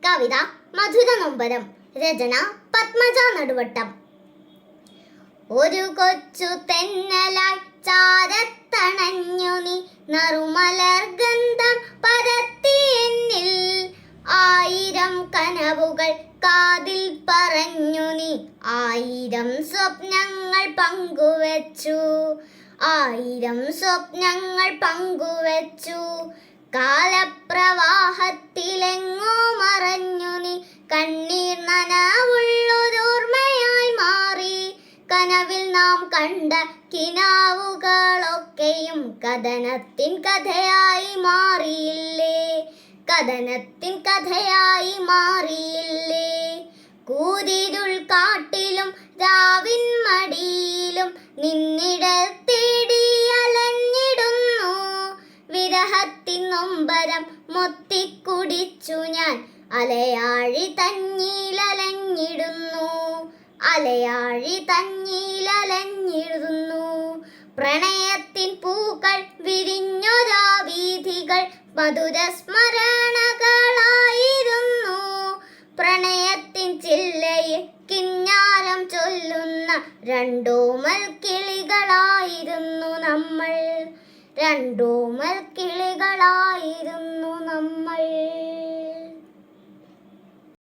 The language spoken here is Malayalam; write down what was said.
കവിത മധുര നൊമ്പരം. രചന പത്മജ നടുവട്ടം. ഒരു കൊച്ചു തെന്നലായി ചാരത്തണഞ്ഞു നീ നറുമലർ ഗന്ധം പരത്തി എന്നിൽ. ആയിരം കനവുകൾ കാതിൽ പറഞ്ഞു നീ ആയിരം സ്വപ്നങ്ങൾ പങ്കുവച്ചു. ആയിരം സ്വപ്നങ്ങൾ പങ്കുവച്ചു. കാലപ്രവാഹത്തിലെങ്ങോ മറഞ്ഞു നീ കണ്ണീർ നനവുള്ളൊരോർമ്മയായി മാറി. കനവിൽ നാം കണ്ട കിനാവുകളൊക്കെയും കഥനത്തിൻ കഥയായി മാറിയില്ലേ. കഥനത്തിൻ കഥയായി മാറിയില്ലേ. കൂരിരുൾ കാട്ടിലും രാവിൻ മടിയിലും നിന്നിടൽ തേടി അലഞ്ഞിടുന്നു. വിരഹത്തിൻ നൊമ്പരം മൊത്തിക്കുടിച്ചു ഞാൻ അലയാഴി തന്നിലലഞ്ഞിടുന്നു. അലയാഴി തന്നിലലഞ്ഞിടുന്നു. പ്രണയത്തിൻ പൂക്കൾ വിരിഞ്ഞൊരാ വീഥികൾ മധുര സ്മരണകളായിരുന്നു. പ്രണയത്തിൻ ചില്ലയിൽ കിന്നാരം ചൊല്ലുന്ന രണ്ടോമൽ കിളികളായിരുന്നു നമ്മൾ. രണ്ടോമൽ കിളികളായിരുന്നു